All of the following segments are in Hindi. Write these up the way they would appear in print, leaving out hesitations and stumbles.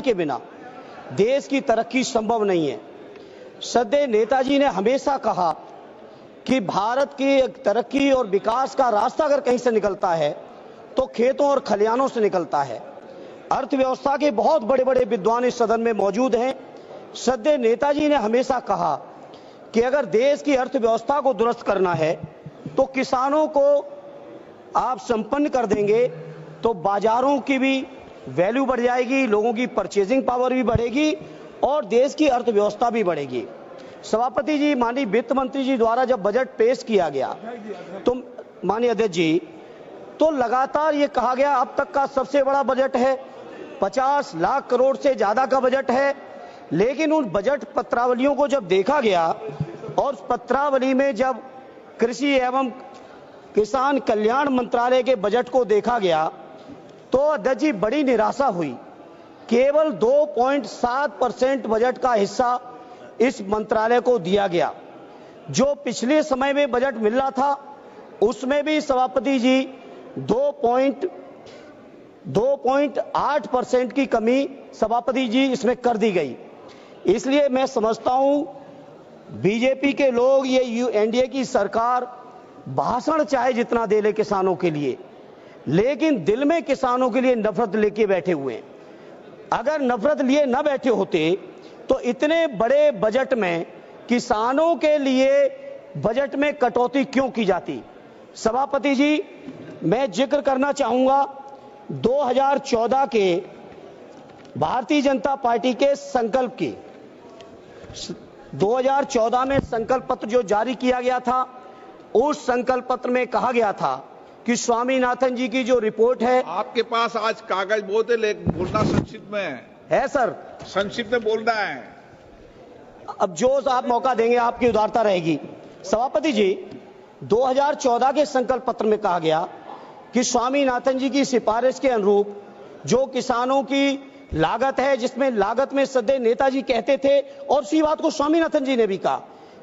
के बिना देश की तरक्की संभव नहीं है। सदैव नेताजी ने हमेशा कहा कि भारत की तरक्की और विकास का रास्ता अगर कहीं से निकलता है तो खेतों और खलिहानों से निकलता है। अर्थव्यवस्था के बहुत बड़े बड़े विद्वान इस सदन में मौजूद हैं। सदैव नेताजी ने हमेशा कहा कि अगर देश की अर्थव्यवस्था को दुरुस्त करना है तो किसानों को आप संपन्न कर देंगे तो बाजारों की भी वैल्यू बढ़ जाएगी, लोगों की परचेजिंग पावर भी बढ़ेगी और देश की अर्थव्यवस्था भी बढ़ेगी। सभापति जी, माननीय वित्त मंत्री जी द्वारा जब बजट पेश किया गया तो माननीय अध्यक्ष जी, तो लगातार ये कहा गया अब तक का सबसे बड़ा बजट है, 50 लाख करोड़ से ज्यादा का बजट है। लेकिन उन बजट पत्रावलियों को जब देखा गया और उस पत्रावली में जब कृषि एवं किसान कल्याण मंत्रालय के बजट को देखा गया तो अध्यक्ष जी बड़ी निराशा हुई। केवल 2.7% बजट का हिस्सा इस मंत्रालय को दिया गया। जो पिछले समय में बजट मिल रहा था उसमें भी सभापति जी 2.8% की कमी सभापति जी इसमें कर दी गई। इसलिए मैं समझता हूं बीजेपी के लोग, ये एनडीए की सरकार भाषण चाहे जितना दे ले किसानों के लिए, लेकिन दिल में किसानों के लिए नफरत लेके बैठे हुए हैं। अगर नफरत लिए न बैठे होते तो इतने बड़े बजट में किसानों के लिए बजट में कटौती क्यों की जाती। सभापति जी, मैं जिक्र करना चाहूंगा 2014 के भारतीय जनता पार्टी के संकल्प की। 2014 में संकल्प पत्र जो जारी किया गया था, उस संकल्प पत्र में कहा गया था कि स्वामीनाथन जी की जो रिपोर्ट है। आपके पास आज कागज बहुत है, लेकिन बोलना संक्षिप्त में है सर, संक्षिप्त में बोलना है। अब जो आप मौका देंगे आपकी उदारता रहेगी। सभापति जी, 2014 के संकल्प पत्र में कहा गया कि स्वामीनाथन जी की सिफारिश के अनुरूप जो किसानों की लागत है, जिसमें लागत में सदैव नेताजी कहते थे और उसी बात को स्वामीनाथन जी ने भी कहा,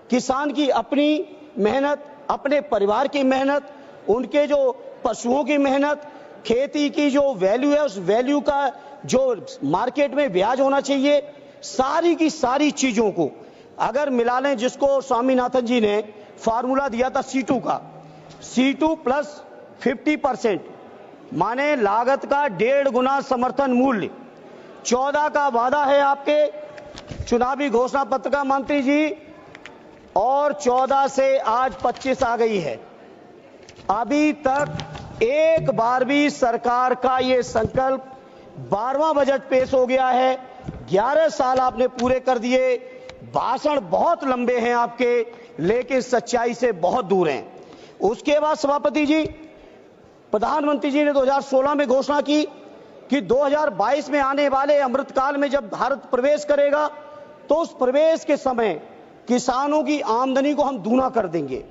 किसान की अपनी मेहनत, अपने परिवार की मेहनत, उनके जो पशुओं की मेहनत, खेती की जो वैल्यू है उस वैल्यू का जो मार्केट में ब्याज होना चाहिए, सारी की सारी चीजों को अगर मिला लें, जिसको स्वामीनाथन जी ने फार्मूला दिया था C2 का, C2 प्लस 50%, माने लागत का 1.5 गुना समर्थन मूल्य। 14 का वादा है आपके चुनावी घोषणा पत्र का मंत्री जी, और 14 से आज 25 आ गई है। अभी तक एक बार भी सरकार का ये संकल्प 12वां बजट पेश हो गया है। 11 साल आपने पूरे कर दिए। भाषण बहुत लंबे हैं आपके, लेकिन सच्चाई से बहुत दूर हैं। उसके बाद सभापति जी, प्रधानमंत्री जी ने 2016 में घोषणा की कि 2022 में आने वाले अमृतकाल में जब भारत प्रवेश करेगा तो उस प्रवेश के समय किसानों की आमदनी को हम दूना कर देंगे।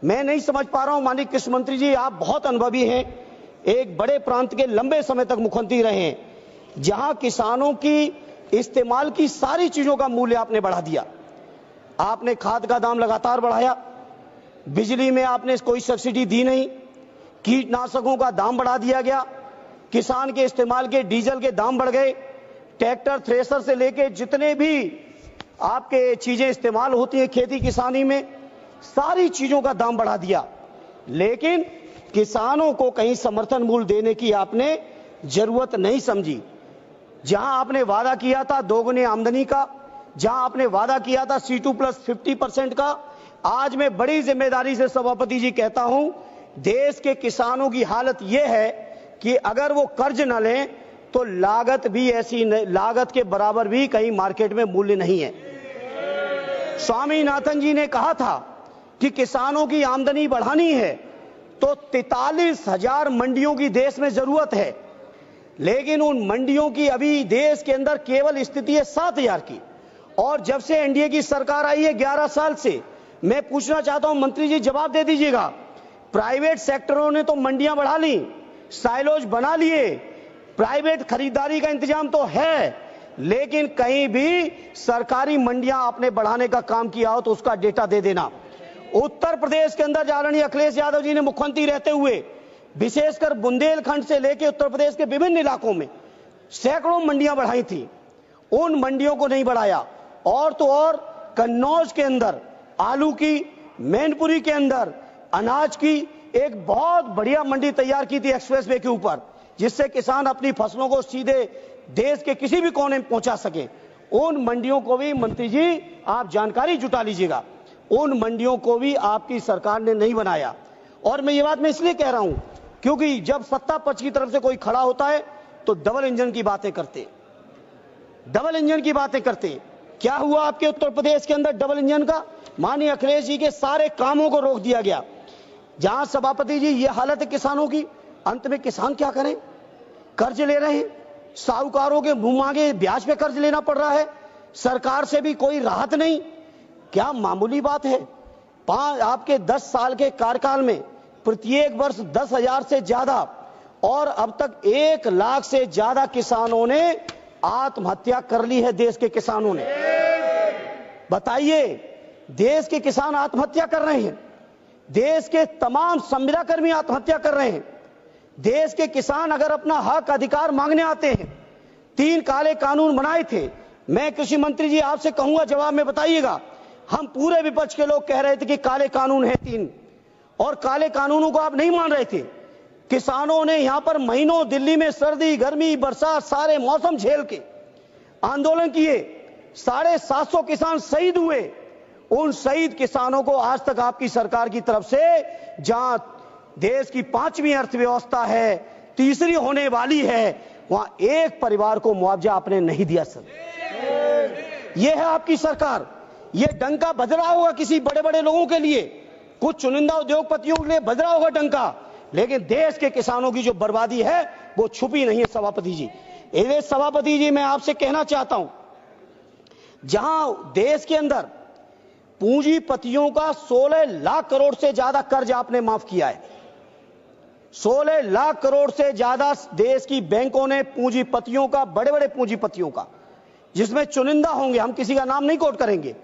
मैं नहीं समझ पा रहा हूं, माननीय कृषि मंत्री जी, आप बहुत अनुभवी हैं, एक बड़े प्रांत के लंबे समय तक मुख्यमंत्री रहे हैं, जहां किसानों की इस्तेमाल की सारी चीजों का मूल्य आपने बढ़ा दिया। आपने खाद का दाम लगातार बढ़ाया, बिजली में आपने कोई सब्सिडी दी नहीं, कीटनाशकों का दाम बढ़ा दिया गया, किसान के इस्तेमाल के डीजल के दाम बढ़ गए, ट्रैक्टर थ्रेसर से लेके जितने भी आपके चीजें इस्तेमाल होती हैं खेती किसानी में, सारी चीजों का दाम बढ़ा दिया। लेकिन किसानों को कहीं समर्थन मूल्य देने की आपने जरूरत नहीं समझी। जहां आपने वादा किया था दोगुनी आमदनी का, जहां आपने वादा किया था C2 प्लस 50% का, आज मैं बड़ी जिम्मेदारी से सभापति जी कहता हूं, देश के किसानों की हालत यह है कि अगर वो कर्ज न लें तो लागत भी ऐसी, लागत के बराबर भी कहीं मार्केट में मूल्य नहीं है। स्वामीनाथन जी ने कहा था कि किसानों की आमदनी बढ़ानी है तो 43,000 मंडियों की देश में जरूरत है, लेकिन उन मंडियों की अभी देश के अंदर केवल स्थिति है 7,000 की। और जब से एनडीए की सरकार आई है 11 साल से, मैं पूछना चाहता हूं मंत्री जी, जवाब दे दीजिएगा, प्राइवेट सेक्टरों ने तो मंडियां बढ़ा ली, साइलोज बना लिए, प्राइवेट खरीदारी का इंतजाम तो है, लेकिन कहीं भी सरकारी मंडियां आपने बढ़ाने का काम किया हो तो उसका डेटा दे देना। उत्तर प्रदेश के अंदर आदरणीय अखिलेश यादव जी ने मुख्यमंत्री रहते हुए विशेषकर बुंदेलखंड से लेकर उत्तर प्रदेश के विभिन्न इलाकों में सैकड़ों मंडियां बढ़ाई थी, उन मंडियों को नहीं बढ़ाया। और तो और कन्नौज के अंदर आलू की, मैनपुरी के अंदर अनाज की एक बहुत बढ़िया मंडी तैयार की थी एक्सप्रेसवे के ऊपर, जिससे किसान अपनी फसलों को सीधे देश के किसी भी कोने में पहुंचा सके। उन मंडियों को भी मंत्री जी आप जानकारी जुटा लीजिएगा, उन मंडियों को भी आपकी सरकार ने नहीं बनाया। और मैं ये बात मैं इसलिए कह रहा हूं क्योंकि जब सत्ता पक्ष की तरफ से कोई खड़ा होता है तो डबल इंजन की बातें करते, डबल इंजन की बातें करते। क्या हुआ आपके उत्तर प्रदेश के अंदर डबल इंजन का? माननीय अखिलेश जी के सारे कामों को रोक दिया गया। जहां सभापति जी ये हालत है किसानों की, अंत में किसान क्या करें? कर्ज ले रहे हैं, साहूकारों के मुंह मांगे ब्याज पे कर्ज लेना पड़ रहा है, सरकार से भी कोई राहत नहीं। क्या मामूली बात है? आपके 10 साल के कार्यकाल में प्रत्येक वर्ष 10,000 से ज्यादा और अब तक 1 लाख से ज्यादा किसानों ने आत्महत्या कर ली है। देश के किसानों ने, बताइए, देश के किसान आत्महत्या कर रहे हैं, देश के तमाम संविदा कर्मी आत्महत्या कर रहे हैं। देश के किसान अगर अपना हक अधिकार मांगने आते हैं, 3 काले कानून बनाए थे। मैं कृषि मंत्री जी आपसे कहूंगा जवाब में बताइएगा, हम पूरे विपक्ष के लोग कह रहे थे कि काले कानून है 3, और काले कानूनों को आप नहीं मान रहे थे। किसानों ने यहां पर महीनों दिल्ली में सर्दी, गर्मी, बरसात सारे मौसम झेल के आंदोलन किए, 750 किसान शहीद हुए। उन शहीद किसानों को आज तक आपकी सरकार की तरफ से, जहां देश की 5वीं अर्थव्यवस्था है, तीसरी होने वाली है, वहां एक परिवार को मुआवजा आपने नहीं दिया। सर, यह है आपकी सरकार। यह डंका बज रहा होगा किसी बड़े बड़े लोगों के लिए, कुछ चुनिंदा उद्योगपतियों के लिए बज रहा होगा डंका, लेकिन देश के किसानों की जो बर्बादी है वो छुपी नहीं है। सभापति जी, इसलिए सभापति जी मैं आपसे कहना चाहता हूं, जहां देश के अंदर पूंजीपतियों का 16 लाख करोड़ से ज्यादा कर्ज आपने माफ किया है, 16 लाख करोड़ से ज्यादा देश की बैंकों ने पूंजीपतियों का, बड़े बड़े पूंजीपतियों का, जिसमें चुनिंदा होंगे, हम किसी का नाम नहीं कोट करेंगे,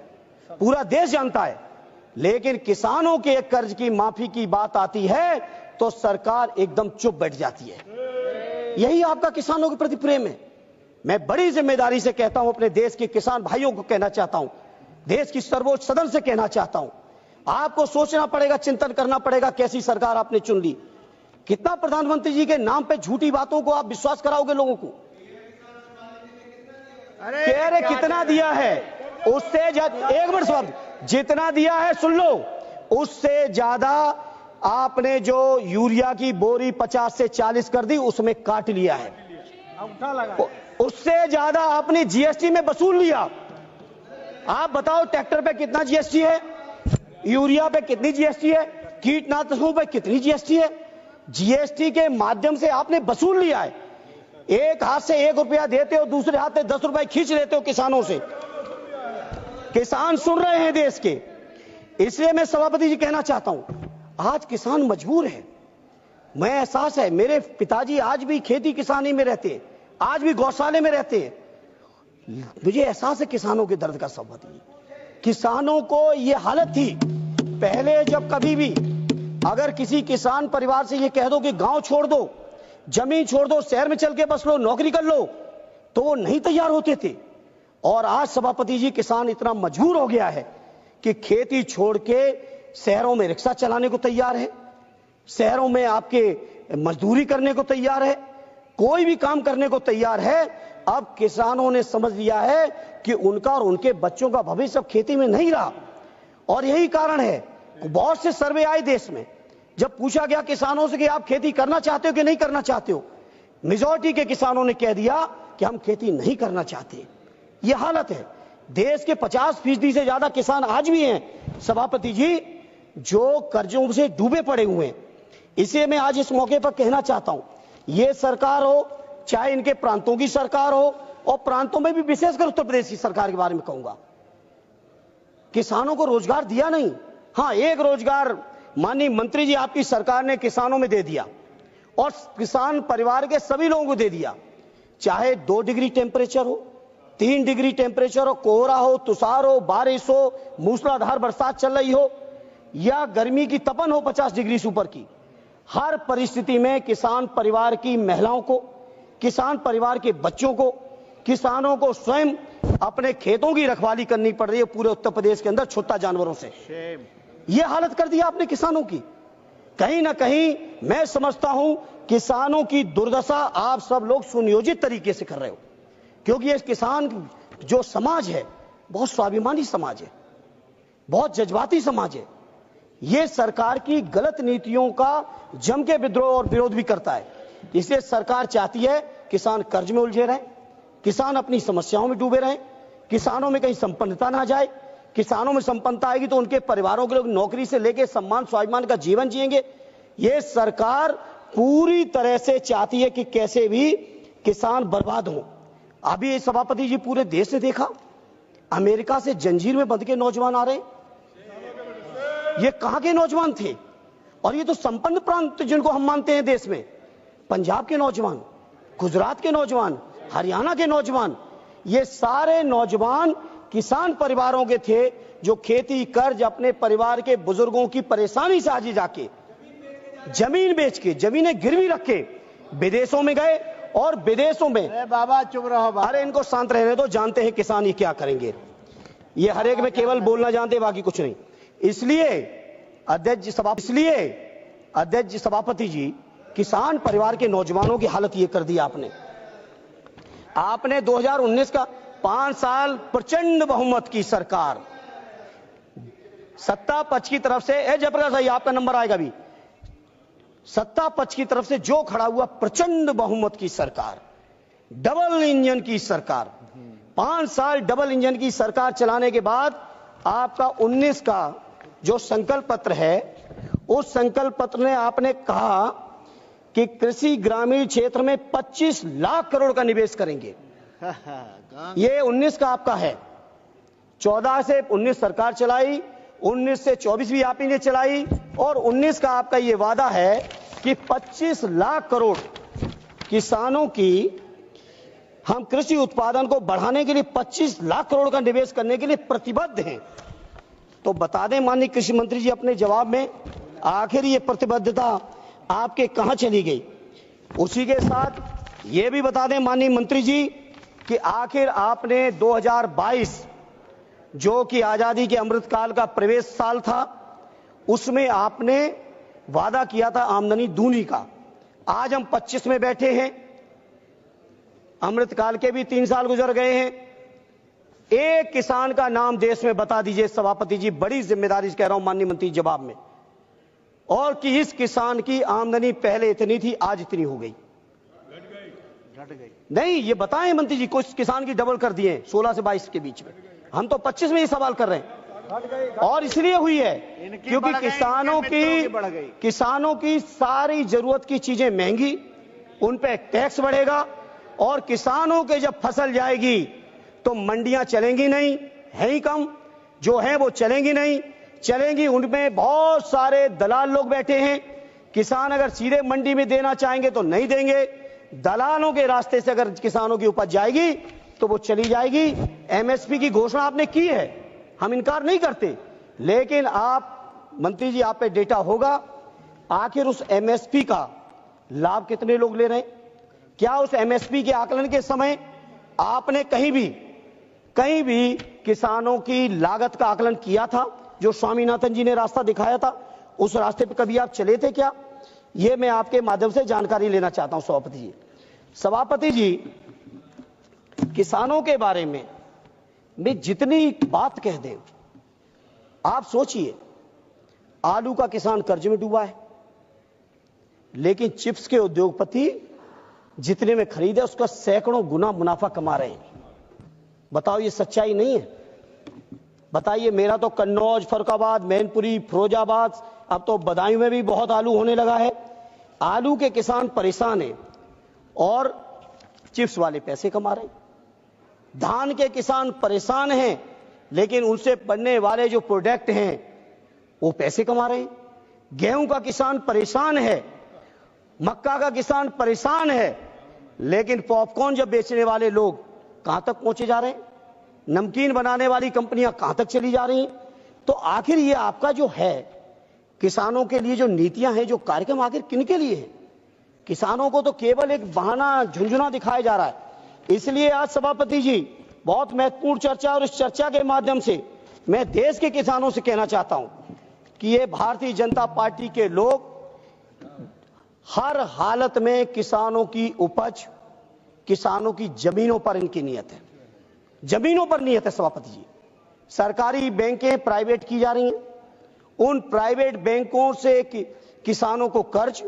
पूरा देश जानता है, लेकिन किसानों के कर्ज की माफी की बात आती है तो सरकार एकदम चुप बैठ जाती है। यही आपका किसानों के प्रति प्रेम है। मैं बड़ी जिम्मेदारी से कहता हूं, अपने देश के किसान भाइयों को कहना चाहता हूं, देश की सर्वोच्च सदन से कहना चाहता हूं, आपको सोचना पड़ेगा, चिंतन करना पड़ेगा कैसी सरकार आपने चुन ली। कितना प्रधानमंत्री जी के नाम पे झूठी बातों को आप विश्वास कराओगे लोगों को? कह रहे कितना दिया है, उससे एक मिनट साहब, जितना दिया है सुन लो, उससे ज्यादा आपने जो यूरिया की बोरी 50 से 40 कर दी, उसमें काट लिया है। उससे ज्यादा आपने जीएसटी में वसूल लिया। आप बताओ, ट्रैक्टर पे कितना जीएसटी है, यूरिया पे कितनी जीएसटी है, कीटनाशकों पे कितनी जीएसटी है? जीएसटी के माध्यम से आपने वसूल लिया है। एक हाथ से 1 रुपया देते हो, दूसरे हाथ से 10 रुपए खींच लेते हो किसानों से। किसान सुन रहे हैं देश के, इसलिए मैं सभापति जी कहना चाहता हूं, आज किसान मजबूर है। मैं एहसास है, मेरे पिताजी आज भी खेती किसानी में रहते हैं, आज भी गौशाले में रहते हैं। मुझे एहसास है किसानों के दर्द का। सभापति जी, किसानों को यह हालत थी पहले, जब कभी भी अगर किसी किसान परिवार से ये कह दो कि गांव छोड़ दो, जमीन छोड़ दो, शहर में चल के बस लो, नौकरी कर लो, तो वो नहीं तैयार होते थे। और आज सभापति जी किसान इतना मजबूर हो गया है कि खेती छोड़ के शहरों में रिक्शा चलाने को तैयार है, शहरों में आपके मजदूरी करने को तैयार है, कोई भी काम करने को तैयार है। अब किसानों ने समझ लिया है कि उनका और उनके बच्चों का भविष्य अब खेती में नहीं रहा। और यही कारण है, बहुत से सर्वे आए देश में, जब पूछा गया किसानों से कि आप खेती करना चाहते हो कि नहीं करना चाहते हो, मेजॉरिटी के किसानों ने कह दिया कि हम खेती नहीं करना चाहते। यह हालत है। देश के 50% से ज्यादा किसान आज भी हैं सभापति जी, जो कर्जों से डूबे पड़े हुए हैं। इसलिए मैं आज इस मौके पर कहना चाहता हूं, ये सरकार हो, चाहे इनके प्रांतों की सरकार हो, और प्रांतों में भी विशेषकर उत्तर प्रदेश की सरकार के बारे में कहूंगा, किसानों को रोजगार दिया नहीं। हां, एक रोजगार माननीय मंत्री जी आपकी सरकार ने किसानों में दे दिया, और किसान परिवार के सभी लोगों को दे दिया, चाहे 2 डिग्री टेम्परेचर हो, 3 डिग्री टेम्परेचर हो, कोहरा हो, तुषार हो, बारिश हो, मूसलाधार बरसात चल रही हो, या गर्मी की तपन हो 50 डिग्री से ऊपर की, हर परिस्थिति में किसान परिवार की महिलाओं को, किसान परिवार के बच्चों को, किसानों को स्वयं अपने खेतों की रखवाली करनी पड़ रही है पूरे उत्तर प्रदेश के अंदर छुट्टा जानवरों से। ये हालत कर दिया आपने किसानों की। कहीं ना कहीं मैं समझता हूं किसानों की दुर्दशा आप सब लोग सुनियोजित तरीके से कर रहे हो, क्योंकि ये किसान जो समाज है बहुत स्वाभिमानी समाज है, बहुत जज्बाती समाज है। ये सरकार की गलत नीतियों का जम के विद्रोह और विरोध भी करता है। इसलिए सरकार चाहती है किसान कर्ज में उलझे रहें, किसान अपनी समस्याओं में डूबे रहें, किसानों में कहीं संपन्नता ना जाए। किसानों में संपन्नता आएगी तो उनके परिवारों के लोग नौकरी से लेकर सम्मान स्वाभिमान का जीवन जिएंगे। ये सरकार पूरी तरह से चाहती है कि कैसे भी किसान बर्बाद हो। अभी सभापति जी पूरे देश ने देखा, अमेरिका से जंजीर में बंध के नौजवान आ रहे। ये कहां के नौजवान थे? और ये तो संपन्न प्रांत जिनको हम मानते हैं देश में, पंजाब के नौजवान, गुजरात के नौजवान, हरियाणा के नौजवान, ये सारे नौजवान किसान परिवारों के थे जो खेती कर्ज अपने परिवार के बुजुर्गों की परेशानी से आगे जाके जमीन बेच के, जमीनें गिरवी रख के विदेशों में गए और विदेशों में। अरे बाबा चुप रहो बाबा। अरे इनको शांत रहने दो, जानते हैं किसान ये क्या करेंगे। ये हर एक में केवल बोलना जानते, बाकी कुछ नहीं। इसलिए अध्यक्ष जी सभापति जी, किसान परिवार के नौजवानों की हालत ये कर दी आपने 2019 का 5 साल प्रचंड बहुमत की सरकार, सत्ता पक्ष की तरफ से, जयप्रकाश भाई आपका नंबर आएगा भी, सत्ता पक्ष की तरफ से जो खड़ा हुआ प्रचंड बहुमत की सरकार, डबल इंजन की सरकार, 5 साल डबल इंजन की सरकार चलाने के बाद आपका 19 का जो संकल्प पत्र है, उस संकल्प पत्र में आपने कहा कि कृषि ग्रामीण क्षेत्र में 25 लाख करोड़ का निवेश करेंगे। ये 19 का आपका है। 14 से 19 सरकार चलाई, 19 से 24 भी आप ही ने चलाई, और 19 का आपका ये वादा है कि 25 लाख करोड़ किसानों की, हम कृषि उत्पादन को बढ़ाने के लिए 25 लाख करोड़ का निवेश करने के लिए प्रतिबद्ध हैं। तो बता दें माननीय कृषि मंत्री जी अपने जवाब में, आखिर ये प्रतिबद्धता आपके कहां चली गई? उसी के साथ ये भी बता दें माननीय मंत्री जी कि आखिर आपने 2022 जो कि आजादी के अमृतकाल का प्रवेश साल था, उसमें आपने वादा किया था आमदनी दूनी का। आज हम 25 में बैठे हैं, अमृतकाल के भी 3 साल गुजर गए हैं। एक किसान का नाम देश में बता दीजिए सभापति जी, बड़ी जिम्मेदारी से कह रहा हूं माननीय मंत्री जवाब में, और कि इस किसान की आमदनी पहले इतनी थी आज इतनी हो गई। घट गई नहीं, ये बताएं मंत्री जी, कुछ किसान की डबल कर दिए 16 से 22 के बीच में। हम तो 25 में ही सवाल कर रहे हैं, और इसलिए हुई है क्योंकि किसानों की सारी जरूरत की चीजें महंगी, उन पे टैक्स बढ़ेगा, और किसानों के जब फसल जाएगी तो मंडियां चलेंगी नहीं, है ही कम, जो है वो चलेंगी नहीं, चलेंगी उनमें बहुत सारे दलाल लोग बैठे हैं। किसान अगर सीधे मंडी में देना चाहेंगे तो नहीं देंगे, दलालों के रास्ते से अगर किसानों की उपज जाएगी तो वो चली जाएगी। एमएसपी की घोषणा आपने की है, हम इनकार नहीं करते, लेकिन आप मंत्री जी, आप पे डेटा होगा, आखिर उस एमएसपी का लाभ कितने लोग ले रहे हैं? क्या उस एमएसपी के आकलन के समय आपने कहीं भी किसानों की लागत का आकलन किया था? जो स्वामीनाथन जी ने रास्ता दिखाया था, उस रास्ते पर कभी आप चले थे क्या? ये मैं आपके माध्यम से जानकारी लेना चाहता हूं सभापति जी। सभापति जी, किसानों के बारे में मैं जितनी बात कह दें, आप सोचिए, आलू का किसान कर्ज में डूबा है, लेकिन चिप्स के उद्योगपति जितने में खरीदे उसका सैकड़ों गुना मुनाफा कमा रहे हैं। बताओ ये सच्चाई नहीं है? बताइए, मेरा तो कन्नौज, फरुखाबाद, मैनपुरी, फिरोजाबाद, अब तो बदायूं में भी बहुत आलू होने लगा है। आलू के किसान परेशान हैं और चिप्स वाले पैसे कमा रहे हैं। धान के किसान परेशान हैं, लेकिन उनसे बनने वाले जो प्रोडक्ट हैं वो पैसे कमा रहे हैं। गेहूं का किसान परेशान है, मक्का का किसान परेशान है, लेकिन पॉपकॉर्न जब बेचने वाले लोग कहां तक पहुंचे जा रहे हैं? नमकीन बनाने वाली कंपनियां कहां तक चली जा रही हैं? तो आखिर ये आपका जो है किसानों के लिए जो नीतियां हैं, जो कार्यक्रम, आखिर किन के लिए है? किसानों को तो केवल एक बहाना झुंझुना दिखाया जा रहा है। इसलिए आज सभापति जी बहुत महत्वपूर्ण चर्चा, और इस चर्चा के माध्यम से मैं देश के किसानों से कहना चाहता हूं कि ये भारतीय जनता पार्टी के लोग हर हालत में किसानों की उपज, किसानों की जमीनों पर इनकी नियत है, जमीनों पर नियत है। सभापति जी, सरकारी बैंकें प्राइवेट की जा रही हैं, उन प्राइवेट बैंकों से किसानों को कर्ज,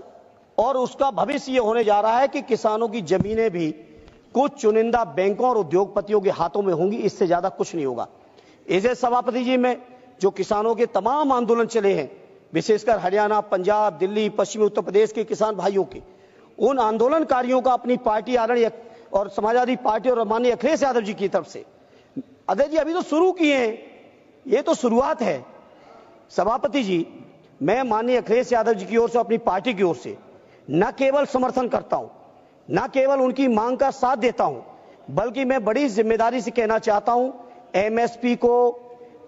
और उसका भविष्य ये होने जा रहा है कि किसानों की जमीनें भी कुछ चुनिंदा बैंकों और उद्योगपतियों के हाथों में होंगी, इससे ज्यादा कुछ नहीं होगा। इसे सभापति जी, में जो किसानों के तमाम आंदोलन चले हैं, विशेषकर हरियाणा, पंजाब, दिल्ली, पश्चिमी उत्तर प्रदेश के किसान भाइयों के, उन आंदोलनकारियों का अपनी पार्टी आदरणीय और समाजवादी पार्टी और माननीय अखिलेश यादव जी की तरफ से, अजय जी अभी तो शुरू किए हैं, ये तो शुरुआत है। सभापति जी, मैं माननीय अखिलेश यादव जी की ओर से, अपनी पार्टी की ओर से न केवल समर्थन करता हूं, न केवल उनकी मांग का साथ देता हूं, बल्कि मैं बड़ी जिम्मेदारी से कहना चाहता हूं, एमएसपी को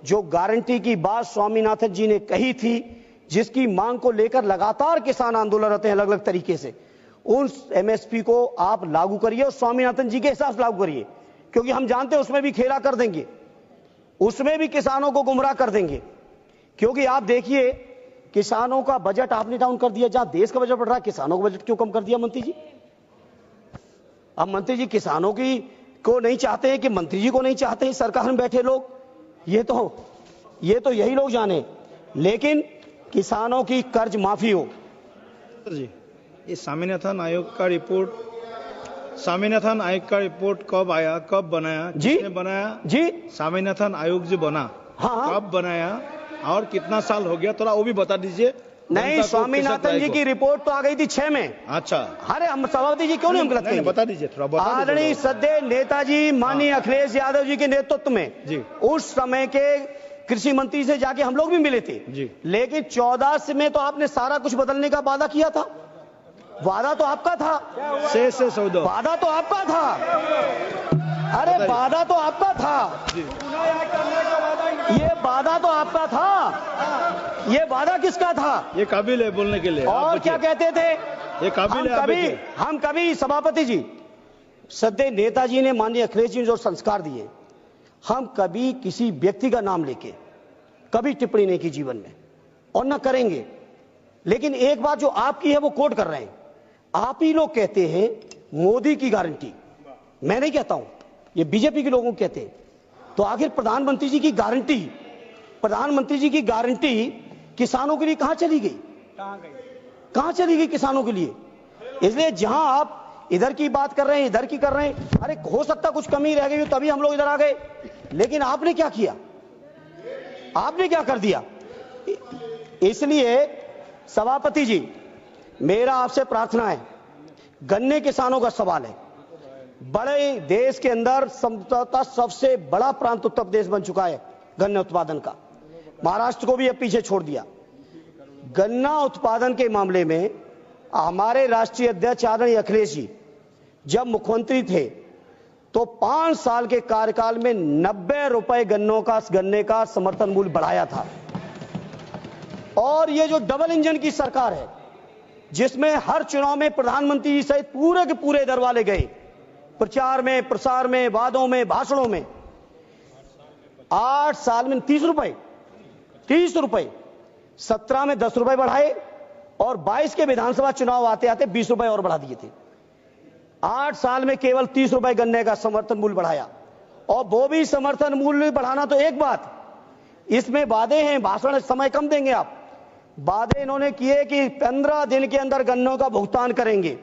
जो गारंटी की बात स्वामीनाथन जी ने कही थी, जिसकी मांग को लेकर लगातार किसान आंदोलन रहते हैं अलग अलग तरीके से, उन एमएसपी को आप लागू करिए और स्वामीनाथन जी के हिसाब से लागू करिए, क्योंकि हम जानते हैं उसमें भी खेला कर देंगे, उसमें भी किसानों को गुमराह कर देंगे। क्योंकि आप देखिए, किसानों का बजट आपने डाउन कर दिया, जहां देश का बजट बढ़ रहा है, किसानों का बजट क्यों कम कर दिया मंत्री जी? अब मंत्री जी किसानों की को नहीं चाहते हैं कि मंत्री जी को नहीं चाहते हैं सरकार में बैठे लोग, ये तो यही लोग जाने, लेकिन किसानों की कर्ज माफी हो। जी, ये स्वामीनाथन आयोग का रिपोर्ट कब आया, कब बनाया, किसने बनाया जी? स्वामीनाथन आयोग जो बना, हाँ, कब बनाया और कितना साल हो गया, थोड़ा वो भी बता दीजिए। नहीं, स्वामीनाथन जी की रिपोर्ट तो आ गई थी 6 में। अच्छा, अरे हम सभापति जी क्यों नहीं हम गलत कहेंगे? बता दीजिए थोड़ा। आदरणीय सद्य नेताजी माननीय अखिलेश यादव जी के नेतृत्व में जी, उस समय के कृषि मंत्री से जाके हम लोग भी मिले थे जी। लेकिन 14 में तो आपने सारा कुछ बदलने का वादा किया था, वादा तो आपका था, से सौदा, वादा तो आपका था, अरे वादा तो आपका था, ये वादा तो आपका था, ये वादा किसका था? ये काबिल है बोलने के लिए। और क्या कहते थे? ये काबिल है। हम कभी सभापति जी, सद्य नेताजी ने माननीय अखिलेश जी ने जो संस्कार दिए, हम कभी किसी व्यक्ति का नाम लेके कभी टिप्पणी नहीं की जीवन में, और न करेंगे। लेकिन एक बात जो आपकी है वो कोट कर रहे हैं, आप ही लोग कहते हैं मोदी की गारंटी, मैं नहीं कहता हूं, ये बीजेपी के लोगों कहते हैं। तो आखिर प्रधानमंत्री जी की गारंटी किसानों के लिए कहां चली गई? कहां चली गई किसानों के लिए? इसलिए जहां आप इधर की बात कर रहे हैं, इधर की कर रहे हैं, अरे हो सकता कुछ कमी रह गई तभी हम लोग इधर आ गए, लेकिन आपने क्या किया? आपने क्या कर दिया? इसलिए सभापति जी, मेरा आपसे प्रार्थना है, गन्ने किसानों का सवाल है, बड़े देश के अंदर संभवतः सबसे बड़ा प्रांत उत्तर प्रदेश बन चुका है गन्ने उत्पादन का, महाराष्ट्र को भी अब पीछे छोड़ दिया। गन्ना उत्पादन के मामले में हमारे राष्ट्रीय अध्यक्ष आदरणीय अखिलेश जी जब मुख्यमंत्री थे तो 5 साल के कार्यकाल में 90 रुपए गन्ने का समर्थन मूल्य बढ़ाया था। और ये जो डबल इंजन की सरकार है, जिसमें हर चुनाव में प्रधानमंत्री जी सहित पूरे के पूरे दर वाले गए, प्रचार में, प्रसार में, वादों में, भाषणों में, 8 साल में 30 रुपए, 17 में 10 रुपए बढ़ाए, और 22 के विधानसभा चुनाव आते आते 20 रुपए और बढ़ा दिए थे। 8 साल में केवल 30 रुपए गन्ने का समर्थन मूल्य बढ़ाया, और वो भी समर्थन मूल्य बढ़ाना तो एक बात, इसमें वादे हैं, भाषण समय कम देंगे आप, वादे इन्होंने किए कि 15 दिन के अंदर गन्नों का भुगतान करेंगे,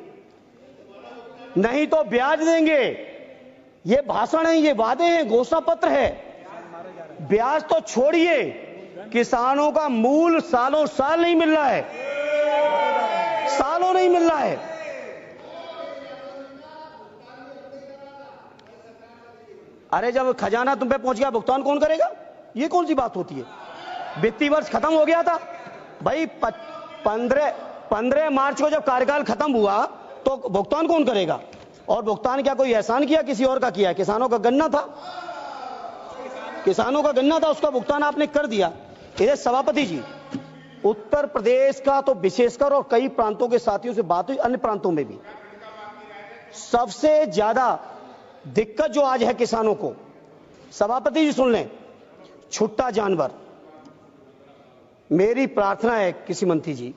नहीं तो ब्याज देंगे। ये भाषण है, ये वादे हैं, घोषणा पत्र है। ब्याज तो छोड़िए, किसानों का मूल सालों साल नहीं मिल रहा है, सालों नहीं मिल रहा है। अरे जब खजाना तुम पे पहुंच गया, भुगतान कौन करेगा? ये कौन सी बात होती है? वित्तीय वर्ष खत्म हो गया था भाई, 15 मार्च को जब कार्यकाल खत्म हुआ तो भुगतान कौन करेगा? और भुगतान क्या कोई एहसान किया, किसी और का किया? किसानों का गन्ना था, किसानों का गन्ना था, उसका भुगतान आपने कर दिया। इधर सभापति जी, उत्तर प्रदेश का तो विशेषकर और कई प्रांतों के साथियों से बात हुई, अन्य प्रांतों में भी सबसे ज्यादा दिक्कत जो आज है किसानों को, सभापति जी सुन लें, छुट्टा जानवर। मेरी प्रार्थना है कृषि मंत्री जी,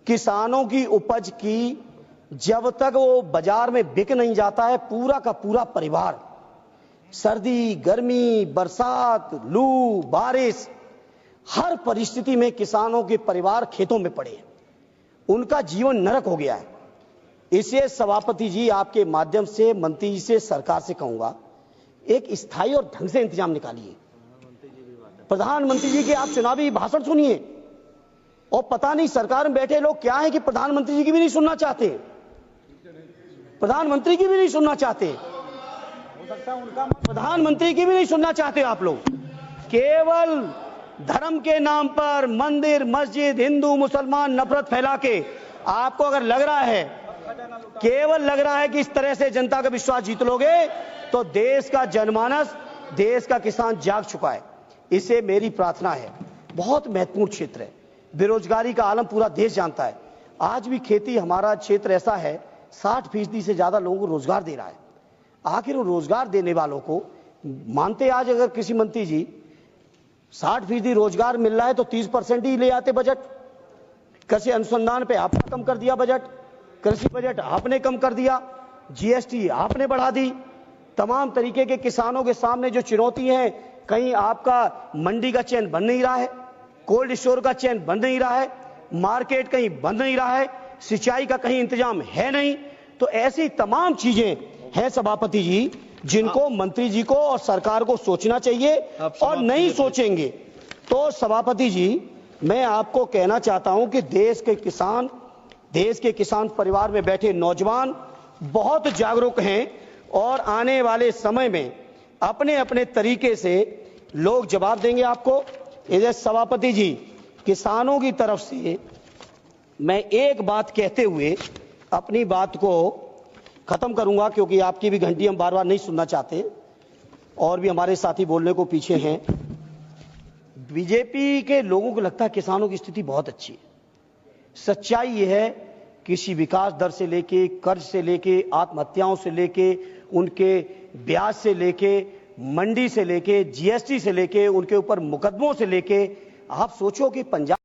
किसानों की उपज की जब तक वो बाजार में बिक नहीं जाता है, पूरा का पूरा परिवार सर्दी, गर्मी, बरसात, लू, बारिश, हर परिस्थिति में किसानों के परिवार खेतों में पड़े हैं, उनका जीवन नरक हो गया है। इसे सभापति जी आपके माध्यम से मंत्री जी से, सरकार से कहूंगा, एक स्थायी और ढंग से इंतजाम निकालिए। प्रधानमंत्री जी के आप चुनावी भाषण सुनिए, और पता नहीं सरकार में बैठे लोग क्या है कि प्रधानमंत्री जी की भी नहीं सुनना चाहते, प्रधानमंत्री की भी नहीं सुनना चाहते, प्रधानमंत्री की भी नहीं सुनना चाहते आप लोग। केवल धर्म के नाम पर मंदिर, मस्जिद, हिंदू मुसलमान नफरत फैला के आपको अगर लग रहा है, केवल लग रहा है कि इस तरह से जनता का विश्वास जीत लोगे, तो देश का जनमानस, देश का किसान जाग चुका है। इसे मेरी प्रार्थना है, बहुत महत्वपूर्ण क्षेत्र है, बेरोजगारी का आलम पूरा देश जानता है। आज भी खेती हमारा क्षेत्र ऐसा है 60% से ज्यादा लोगों को रोजगार दे रहा है। आखिर वो रोजगार देने वालों को मानते, आज अगर कृषि मंत्री जी 60% रोजगार मिल रहा है तो 30% ही ले आते बजट। कृषि अनुसंधान पे आपने कम कर दिया बजट, कृषि बजट आपने कम कर दिया, जीएसटी आपने बढ़ा दी। तमाम तरीके के किसानों के सामने जो चुनौती है, कहीं आपका मंडी का चैन बन नहीं रहा है, कोल्ड स्टोर का चैन बन नहीं रहा है, मार्केट कहीं बन नहीं रहा है, सिंचाई का कहीं इंतजाम है नहीं। तो ऐसी तमाम चीजें हैं सभापति जी, जिनको मंत्री जी को और सरकार को सोचना चाहिए, और नहीं सोचेंगे तो सभापति जी मैं आपको कहना चाहता हूं कि देश के किसान परिवार में बैठे नौजवान बहुत जागरूक हैं, और आने वाले समय में अपने अपने तरीके से लोग जवाब देंगे आपको। इधर सभापति जी, किसानों की तरफ से मैं एक बात कहते हुए अपनी बात को खत्म करूंगा, क्योंकि आपकी भी घंटी हम बार बार नहीं सुनना चाहते, और भी हमारे साथी बोलने को पीछे हैं। बीजेपी के लोगों को लगता है किसानों की स्थिति बहुत अच्छी है। सच्चाई यह है, कृषि विकास दर से लेके, कर्ज से लेके, आत्महत्याओं से लेके, उनके ब्याज से लेके, मंडी से लेके, जीएसटी से लेके, उनके ऊपर मुकदमों से लेके, आप सोचो कि पंजाब